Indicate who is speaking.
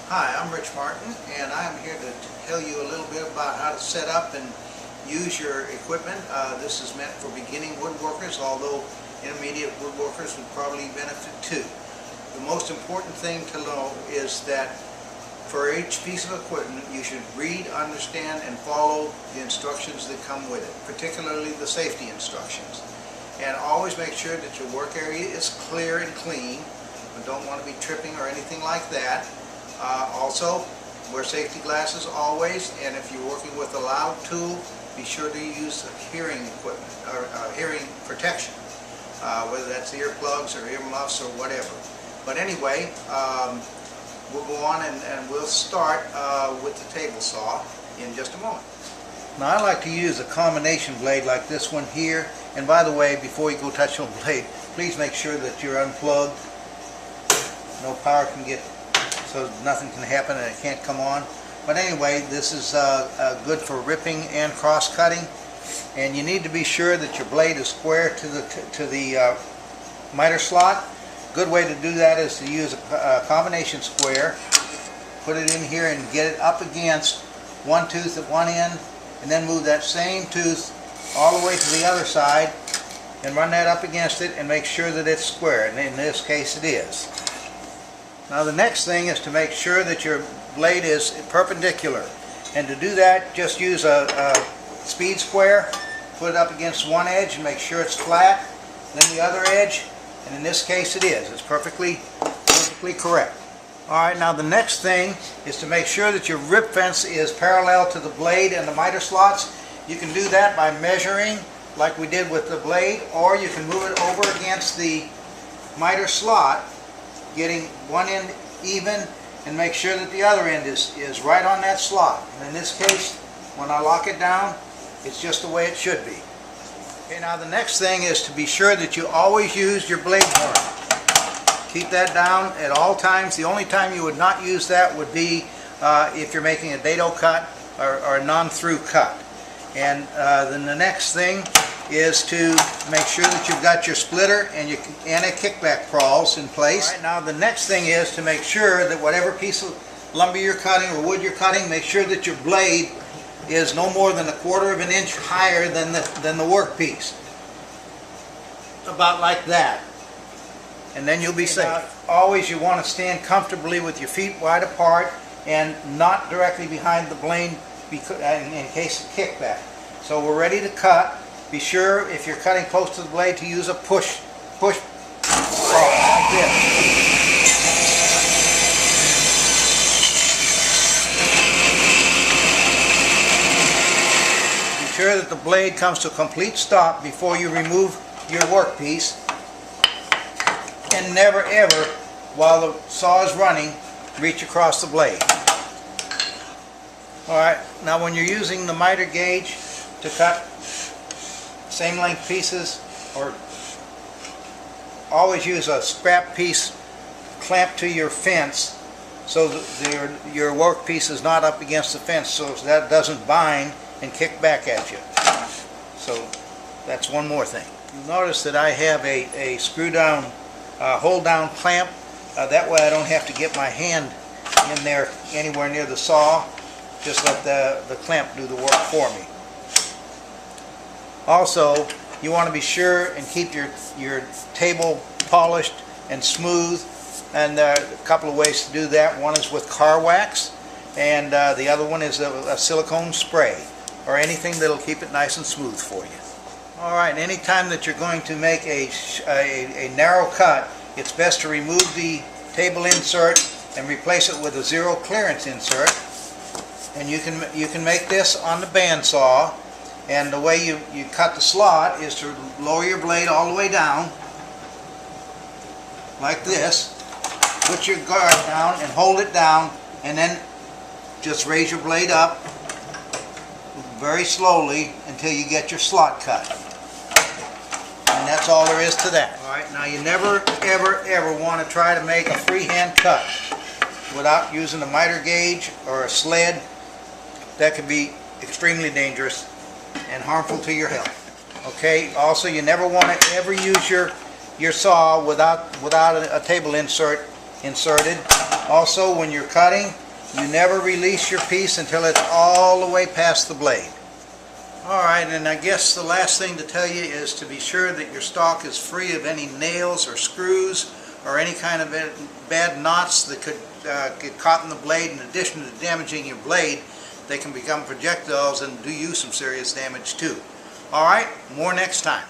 Speaker 1: Hi, I'm Rich Martin, and I'm here to tell you a little bit about how to set up and use your equipment. This is meant for beginning woodworkers, although intermediate woodworkers would probably benefit too. The most important thing to know is that for each piece of equipment you should read, understand, and follow the instructions that come with it, particularly the safety instructions. And always make sure that your work area is clear and clean. You don't want to be tripping or anything like that. Also, wear safety glasses always, and if you're working with a loud tool, be sure to use hearing equipment or hearing protection, whether that's earplugs or earmuffs or whatever. But anyway, we'll go on and we'll start with the table saw in just a moment. Now I like to use a combination blade like this one here. And by the way, before you go touch on the blade, please make sure that you're unplugged. No power can get, so nothing can happen and it can't come on. But anyway, this is good for ripping and cross cutting. And you need to be sure that your blade is square to the miter slot. Good way to do that is to use a combination square. Put it in here and get it up against one tooth at one end, and then move that same tooth all the way to the other side and run that up against it and make sure that it's square, and in this case it is. Now the next thing is to make sure that your blade is perpendicular, and to do that just use a speed square, put it up against one edge and make sure it's flat, then the other edge, and in this case it is. It's perfectly correct. Alright, now the next thing is to make sure that your rip fence is parallel to the blade and the miter slots. You can do that by measuring like we did with the blade, or you can move it over against the miter slot, getting one end even, and make sure that the other end is right on that slot. And in this case, when I lock it down, it's just the way it should be. Okay, now the next thing is to be sure that you always use your blade horn. Keep that down at all times. The only time you would not use that would be if you're making a dado cut or a non-through cut. And then the next thing is to make sure that you've got your splitter and your anti-kickback prawls in place. All right, now the next thing is to make sure that whatever piece of lumber you're cutting or wood you're cutting, make sure that your blade is no more than 1/4 of an inch higher than the workpiece. About like that. And then you'll be safe. Always you want to stand comfortably with your feet wide apart and not directly behind the blade in case of kickback. So we're ready to cut. Be sure if you're cutting close to the blade to use a push like this. Be sure that the blade comes to a complete stop before you remove your workpiece. And never ever, while the saw is running, reach across the blade. Alright, now when you're using the miter gauge to cut same length pieces, or always use a scrap piece clamped to your fence so that your workpiece is not up against the fence, so that doesn't bind and kick back at you. So that's one more thing. You'll notice that I have a screw down hold down clamp. That way I don't have to get my hand in there anywhere near the saw. Just let the clamp do the work for me. Also, you want to be sure and keep your table polished and smooth, and there are a couple of ways to do that. One is with car wax, and the other one is a silicone spray or anything that'll keep it nice and smooth for you. Alright, anytime that you're going to make a narrow cut, it's best to remove the table insert and replace it with a zero clearance insert. And you can make this on the bandsaw, and the way you cut the slot is to lower your blade all the way down like this, put your guard down and hold it down, and then just raise your blade up very slowly until you get your slot cut. And that's all there is to that. Alright, now you never ever want to try to make a freehand cut without using a miter gauge or a sled. That can be extremely dangerous and harmful to your health. Okay, also you never want to ever use your saw without a table insert inserted. Also, when you're cutting, you never release your piece until it's all the way past the blade. Alright, and I guess the last thing to tell you is to be sure that your stock is free of any nails or screws or any kind of bad knots that could get caught in the blade. In addition to damaging your blade, they can become projectiles and do you some serious damage too. Alright, more next time.